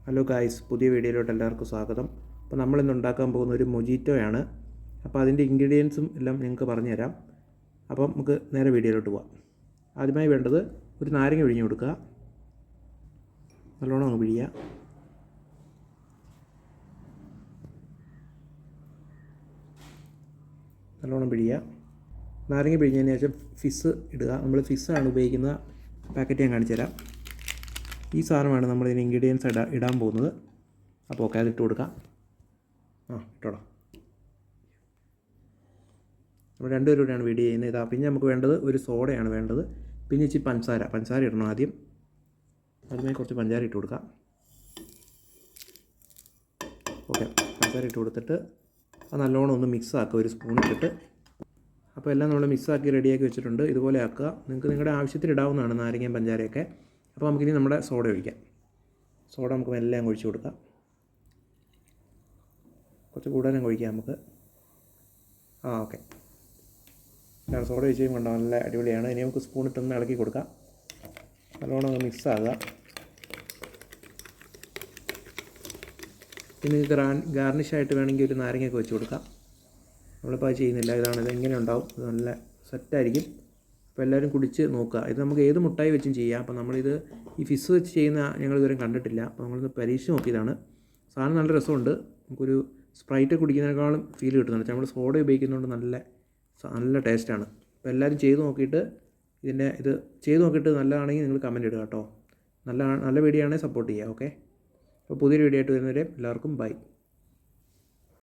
Hello guys, പുതിയ വീഡിയോയിലോട്ട് എല്ലാവർക്കും സ്വാഗതം. അപ്പോൾ നമ്മളിന്ന് ഉണ്ടാക്കാൻ പോകുന്ന ഒരു മൊജിറ്റോയാണ്. അപ്പോൾ അതിൻ്റെ ഇൻഗ്രീഡിയൻസും എല്ലാം നിങ്ങൾക്ക് പറഞ്ഞുതരാം. അപ്പം നമുക്ക് നേരെ വീഡിയോയിലോട്ട് പോവാം. ആദ്യമായി വേണ്ടത് ഒരു നാരങ്ങ പിഴിഞ്ഞ് കൊടുക്കുക. നല്ലോണം അങ്ങ് പിഴിയുക. നല്ലോണം പിഴിയുക. നാരങ്ങ പിഴിഞ്ഞതിന് ശേഷം ഫിസ് ഇടുക. നമ്മൾ ഫിസ്സാണ് ഉപയോഗിക്കുന്ന പാക്കറ്റ് ഞാൻ കാണിച്ചു തരാം. ഈ സാധനമാണ് നമ്മൾ ഇതിന് ഇൻഗ്രീഡിയൻസ് ഇടാൻ പോകുന്നത്. അപ്പോൾ ഓക്കെ, അതിട്ട് കൊടുക്കാം. ഇട്ടോളാം. നമ്മൾ രണ്ടുപേരോടെയാണ് വീഡിയോ ചെയ്യുന്നത്. ഇതാ, പിന്നെ നമുക്ക് വേണ്ടത് ഒരു സോഡയാണ് വേണ്ടത്. പിന്നെ ഇച്ചിരി പഞ്ചസാര ഇടണം. ആദ്യമേ കുറച്ച് പഞ്ചസാര ഇട്ട് കൊടുക്കാം. ഓക്കെ, പഞ്ചസാര ഇട്ട് കൊടുത്തിട്ട് അത് നല്ലോണം ഒന്ന് മിക്സ് ആക്കുക, ഒരു സ്പൂൺ ഇട്ടിട്ട്. അപ്പോൾ എല്ലാം നമ്മൾ മിക്സാക്കി റെഡിയാക്കി വെച്ചിട്ടുണ്ട്. ഇതുപോലെ ആക്കുക. നിങ്ങൾക്ക് നിങ്ങളുടെ ആവശ്യത്തിന് ഇടാവുന്നതാണ് നാരങ്ങയും പഞ്ചസാരയൊക്കെ. അപ്പോൾ നമുക്കിനി നമ്മുടെ സോഡ ഒഴിക്കാം. സോഡ നമുക്ക് മെല്ലെ അങ്ങ് ഒഴിച്ച് കൊടുക്കാം. കുറച്ച് കൂടുതലും ഒഴിക്കാം നമുക്ക്. ഓക്കെ, സോഡ ഒഴിച്ച് കഴിയുമ്പോൾ നല്ല അടിപൊളിയാണ്. ഇനി നമുക്ക് സ്പൂൺ ഇട്ടൊന്ന് ഇളക്കി കൊടുക്കാം. നല്ലോണം ഒന്ന് മിക്സ് ആകുക. ഇനി ഗാർണിഷായിട്ട് വേണമെങ്കിൽ ഒരു നാരങ്ങയൊക്കെ വെച്ച് കൊടുക്കാം. നമ്മളിപ്പോൾ അത് ചെയ്യുന്നില്ല. ഇത് ഇങ്ങനെ ഉണ്ടാവും. ഇത് നല്ല സെറ്റായിരിക്കും. അപ്പോൾ എല്ലാവരും കുടിച്ച് നോക്കുക. ഇത് നമുക്ക് ഏത് മുട്ടായി വെച്ചും ചെയ്യാം. അപ്പോൾ നമ്മളിത് ഈ ഫിസ് വെച്ച് ചെയ്യുന്ന ഞങ്ങൾ ഇതുവരെ കണ്ടിട്ടില്ല. അപ്പോൾ നമ്മളിത് പരീക്ഷിച്ച് നോക്കിയതാണ്. സാധനം നല്ല രസമുണ്ട്. നമുക്കൊരു സ്പ്രൈറ്റ് കുടിക്കുന്നതിനേക്കാളും ഫീൽ കിട്ടുന്നുണ്ട്. നമ്മൾ സോഡ ഉപയോഗിക്കുന്നതുകൊണ്ട് നല്ല ടേസ്റ്റാണ്. അപ്പോൾ എല്ലാവരും ചെയ്ത് നോക്കിയിട്ട് ഇത് ചെയ്ത് നോക്കിയിട്ട് നല്ലതാണെങ്കിൽ നിങ്ങൾ കമൻറ്റ് ഇടുക കേട്ടോ. നല്ല വീഡിയോ ആണെങ്കിൽ സപ്പോർട്ട് ചെയ്യുക. ഓക്കെ, അപ്പോൾ പുതിയൊരു വീഡിയോ ആയിട്ട് വരുന്നവരെ എല്ലാവർക്കും ബൈ.